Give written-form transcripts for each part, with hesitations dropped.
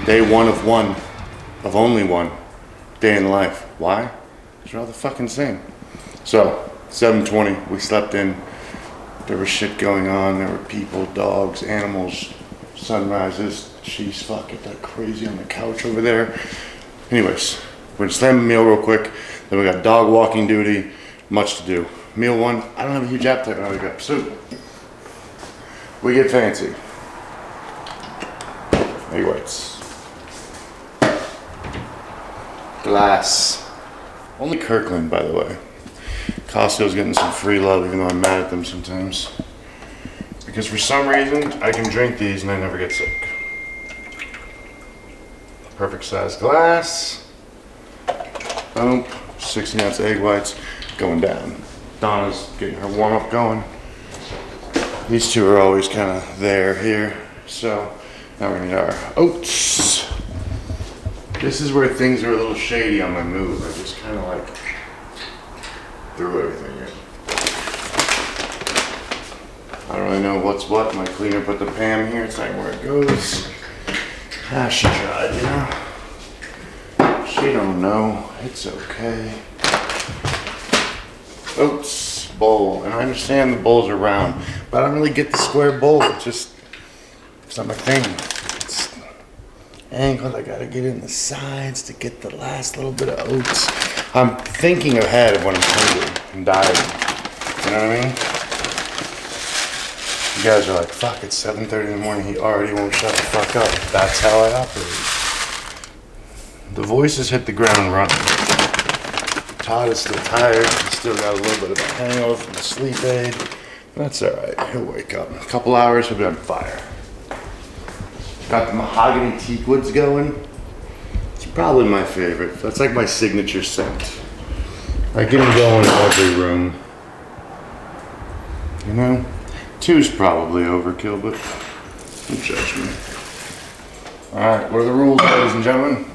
Day one of only one day in life. Why? Because we're all the fucking same. So, 7:20, we slept in. There was shit going on. There were people, dogs, animals, sunrises. She's fucking like crazy on the couch over there. Anyways, we're gonna slam a meal real quick. Then we got dog walking duty. Much to do. Meal one, I don't have a huge appetite when I wake up. So, we get fancy. Egg whites. Glass. Only Kirkland, by the way. Costco's getting some free love, even though I'm mad at them sometimes. Because for some reason, I can drink these and I never get sick. Perfect size glass. Boom. 16-ounce egg whites going down. Donna's getting her warm-up going. These two are always kind of there here. So now we're gonna need our oats. This is where things are a little shady on my move. I just kind of like threw everything in. I don't really know what's what. My cleaner put the Pam here. It's like where it goes. Ah, she tried, you know. She don't know. It's okay. Oats bowl, and I understand the bowls are round, but I don't really get the square bowl. It's not my thing. It's angled. I gotta get in the sides to get the last little bit of oats. I'm thinking ahead of when I'm hungry and dieting. You know what I mean? You guys are like, fuck, it's 7:30 in the morning. He already won't shut the fuck up. That's how I operate. The voices hit the ground running. Todd is still tired. He's still got a little bit of a hangover from the sleep aid. That's all right. He'll wake up. In a couple hours, he'll be on fire. Got the mahogany teak woods going. It's probably my favorite. That's like my signature scent. I get them going in every room. You know? 2's probably overkill, but don't judge me. Alright, what are the rules, ladies and gentlemen?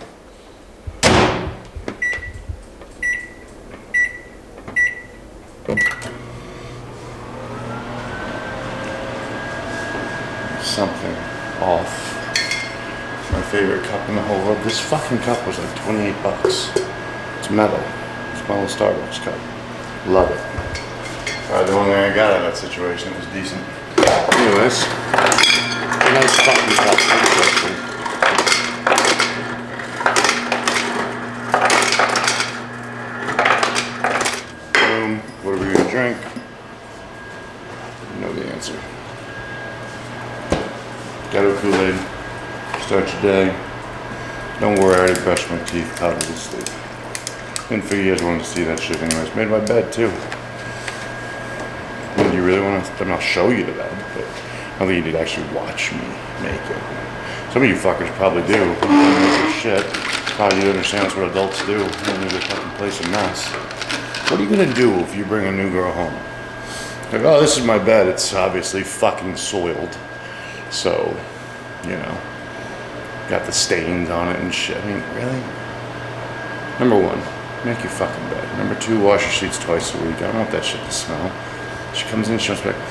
Something off. My favorite cup in the whole world. This fucking cup was like 28 bucks. It's metal. It's my little Starbucks cup. Love it. Probably the only thing I got out of that situation. It was decent. Anyways, a nice fucking cup. Boom. What are we gonna drink? You know the answer. Ghetto Kool-Aid. Start your day. Don't worry, I already brushed my teeth, powdered to sleep. Didn't figure you guys wanted to see that shit anyways. Made my bed too. Well, do you really want to? I'll show you the bed, but I don't think you did actually watch me make it. Some of you fuckers probably do. Shit. Probably you understand that's what adults do. They leave their fucking place a mess. What are you gonna do if you bring a new girl home? Like, oh, this is my bed. It's obviously fucking soiled. So, you know, got the stains on it and shit. I mean, really? Number 1, make your fucking bed. Number 2, wash your sheets twice a week. I don't want that shit to smell. She comes in, she wants to be like,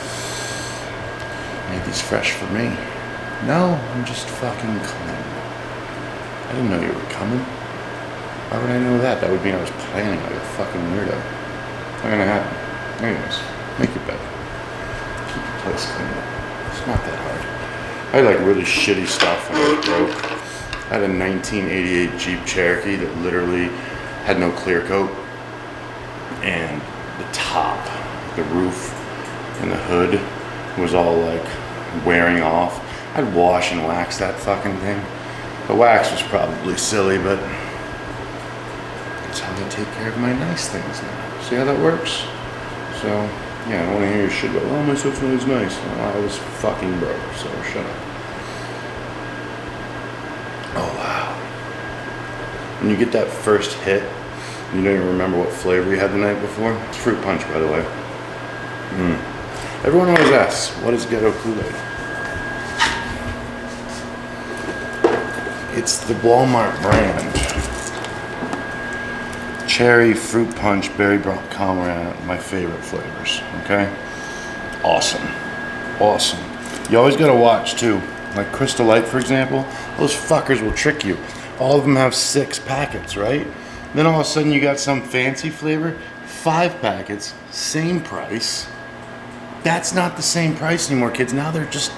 made these fresh for me. No, I'm just fucking clean. I didn't know you were coming. Why would I know that? That would mean I was planning like a fucking weirdo. Not gonna happen. Anyways, make your bed. Keep your place clean. It's not that hard. I had like really shitty stuff when I was broke. I had a 1988 Jeep Cherokee that literally had no clear coat. And the top, the roof, and the hood was all like wearing off. I'd wash and wax that fucking thing. The wax was probably silly, but that's how I take care of my nice things now. See how that works? So, yeah, I don't want to hear your shit about, oh, my stuff smells nice. Well, I was fucking broke, so shut up. Oh, wow. When you get that first hit, you don't even remember what flavor you had the night before. It's fruit punch, by the way. Everyone always asks, what is Ghetto Kool-Aid? It's the Walmart brand. Cherry, fruit punch, berry caramel, my favorite flavors, okay? Awesome. Awesome. You always gotta watch too. Like Crystal Light, for example, those fuckers will trick you. All of them have 6 packets, right? Then all of a sudden you got some fancy flavor, 5 packets, same price. That's not the same price anymore, kids. Now they're just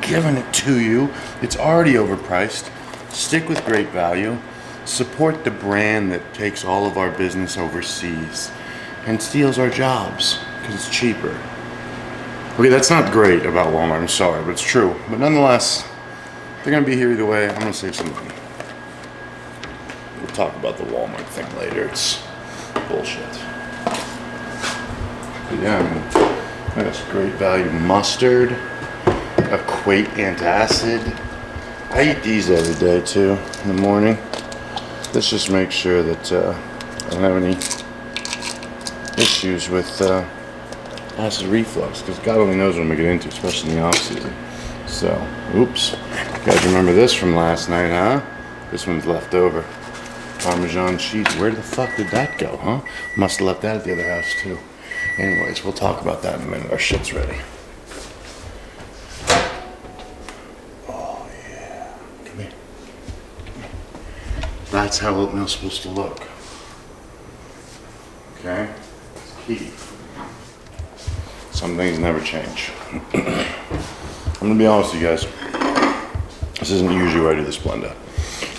giving it to you. It's already overpriced. Stick with great value. Support the brand that takes all of our business overseas and steals our jobs because it's cheaper. Okay, that's not great about Walmart, I'm sorry, but it's true. But nonetheless, they're gonna be here either way. I'm gonna save some money. We'll talk about the Walmart thing later. It's bullshit. But yeah, I mean, that's great value mustard, Equate antacid. I eat these every day too, in the morning. This just makes sure that I don't have any issues with acid reflux, because God only knows what I'm gonna get into, especially in the off season. So, oops. You guys remember this from last night, huh? This one's left over. Parmesan cheese. Where the fuck did that go, huh? Must have left that at the other house too. Anyways, we'll talk about that in a minute. Our shit's ready. Oh yeah. Come here. Come here. That's how oatmeal's supposed to look. Okay? It's key. Some things never change. I'm gonna be honest with you guys. This isn't usually where I do the Splenda.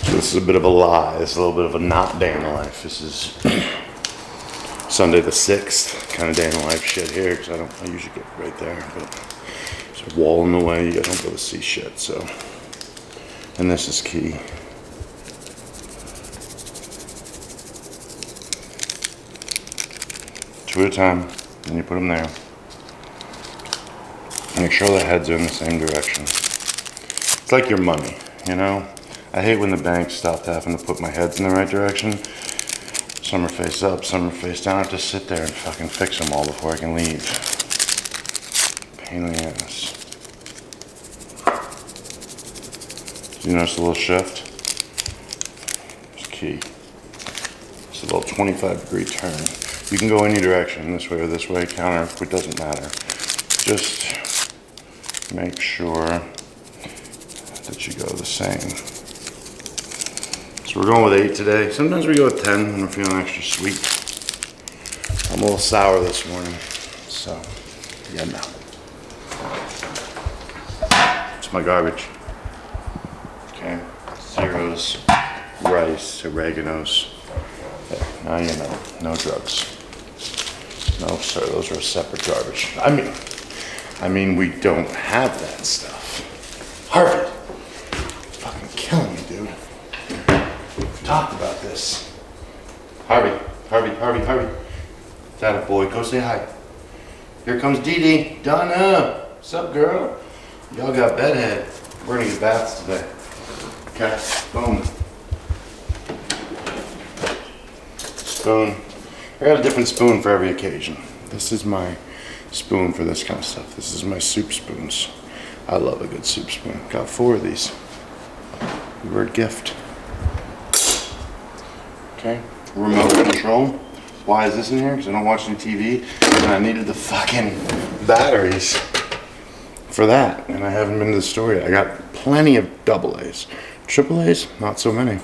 So this is a bit of a lie. This is a little bit of a not day in the life. This is Sunday the 6th kind of day in the life shit here, because I usually get right there, but there's a wall in the way. You guys don't be able to see shit, so. And this is key. Two at a time, then you put them there. Make sure the heads are in the same direction. It's like your money, you know? I hate when the bank stopped having to put my heads in the right direction. Some are face up, some are face down. I have to sit there and fucking fix them all before I can leave. Pain in the ass. You notice a little shift? It's key. It's a little 25-degree turn. You can go any direction, this way or this way, counter, it doesn't matter. Just make sure that you go the same. So we're going with 8 today. Sometimes we go with 10 when we're feeling extra sweet. I'm a little sour this morning, so yeah, no. It's my garbage. Okay, zeros, rice, oreganos. Okay, now you know, no drugs. No, sir, those are separate garbage. I mean, we don't have that stuff. Harvey, fucking killing me, dude. We've talked about this. Harvey. That a boy, go say hi. Here comes Dee Dee. Donna, what's up, girl? Y'all got bedhead. We're gonna get baths today. Okay, boom. Spoon. I got a different spoon for every occasion. This is my spoon for this kind of stuff. This is my soup spoons. I love a good soup spoon. Got 4 of these. We were a gift. Okay, remote control. Why is this in here? Because I don't watch any TV, and I needed the fucking batteries for that, and I haven't been to the store yet. I got plenty of AA's. AA's, not so many.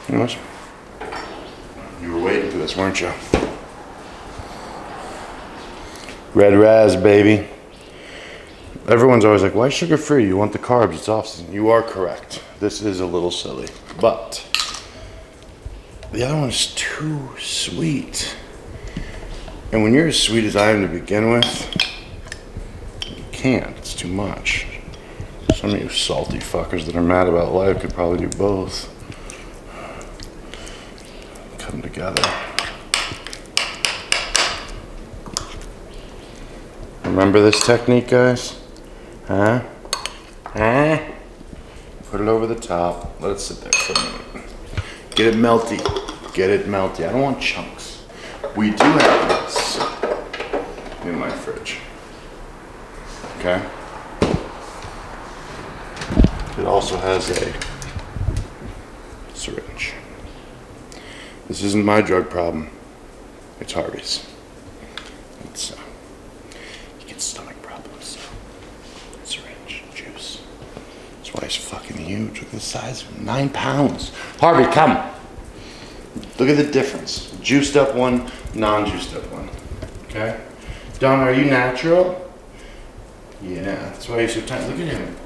Anyways, you were waiting for this, weren't you? Red Raz, baby. Everyone's always like, why sugar-free? You want the carbs, it's off-season. You are correct. This is a little silly, but the other one is too sweet. And when you're as sweet as I am to begin with, you can't, it's too much. Some of you salty fuckers that are mad about life could probably do both. Come together. Remember this technique, guys? Huh? Put it over the top. Let it sit there for a minute. Get it melty. Get it melty. I don't want chunks. We do have this in my fridge. Okay? It also has a syringe. This isn't my drug problem. It's Harvey's. It's he gets stomach problems. Syringe, juice. why he's fucking huge. Look at the size of him. 9 pounds. Harvey, come. Look at the difference. Juiced up one, non-juiced up one. Okay? Donna, are you natural? Yeah, that's why you're so tiny. Look at him.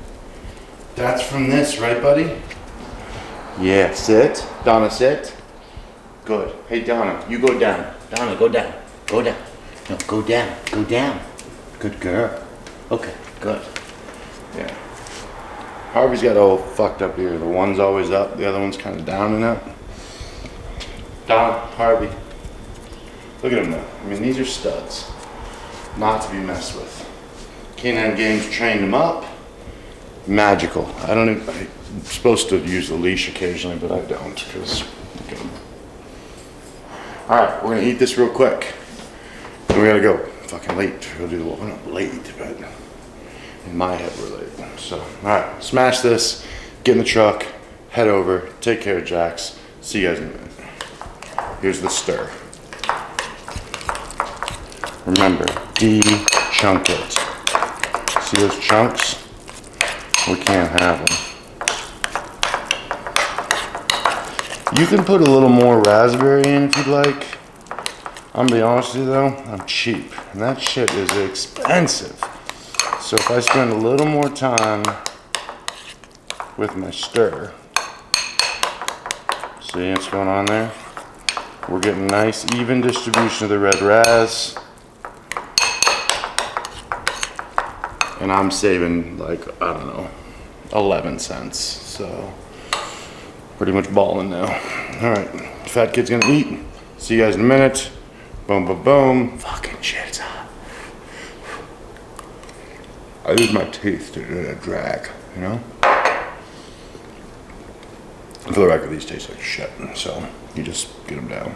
That's from this, right, buddy? Yeah, sit. Donna, sit. Good. Hey, Donna, you go down. Donna, go down. Go down. No, go down. Go down. Good girl. Okay, good. Yeah. Harvey's got all fucked up here. The one's always up, the other one's kind of down and up. Donna, Harvey. Look at him though. I mean, these are studs. Not to be messed with. Canine Games trained him up. Magical. I'm supposed to use the leash occasionally, but I don't, because look at him. Alright, we're gonna eat this real quick. Then we gotta go. Fucking late. We'll do the walk. We're not late, but in my head we're late. So, alright, smash this, get in the truck, head over, take care of Jax. See you guys in a minute. Here's the stir. Remember, de-chunk it. See those chunks? We can't have them. You can put a little more raspberry in if you'd like. I'm gonna be honest with you though, I'm cheap. And that shit is expensive. So if I spend a little more time with my stir, see what's going on there? We're getting nice even distribution of the red ras. And I'm saving like, I don't know, 11 cents. So pretty much balling now. All right, fat kid's gonna eat. See you guys in a minute. Boom, boom, boom. Fucking shit's hot. I use my teeth to do that drag, you know? For the record, these taste like shit, so you just get them down.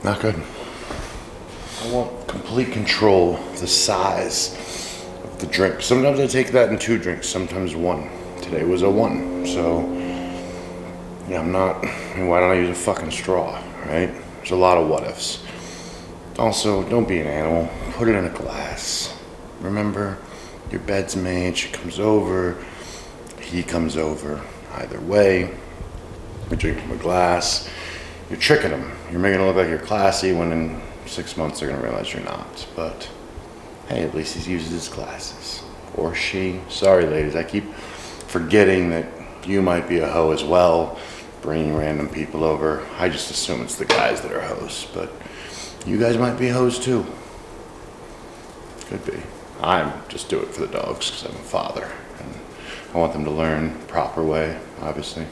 Not good. I want complete control of the size of the drink. Sometimes I take that in 2 drinks, sometimes 1. Today was a 1, so yeah, why don't I use a fucking straw, right? There's a lot of what ifs. Also, don't be an animal, put it in a glass. Remember, your bed's made, she comes over, he comes over. Either way, you drink from a glass. You're tricking them. You're making it look like you're classy when in 6 months they're gonna realize you're not. But hey, at least he's used his glasses. Or she. Sorry ladies, I keep forgetting that you might be a hoe as well, bringing random people over. I just assume it's the guys that are hoes, but you guys might be hoes too. Could be. I'm just do it for the dogs because I'm a father. And I want them to learn the proper way, obviously.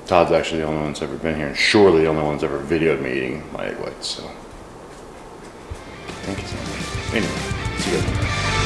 Todd's actually the only one that's ever been here, and surely the only one that's ever videoed me eating my egg whites, so. Thank you so much. Anyway, see you guys later.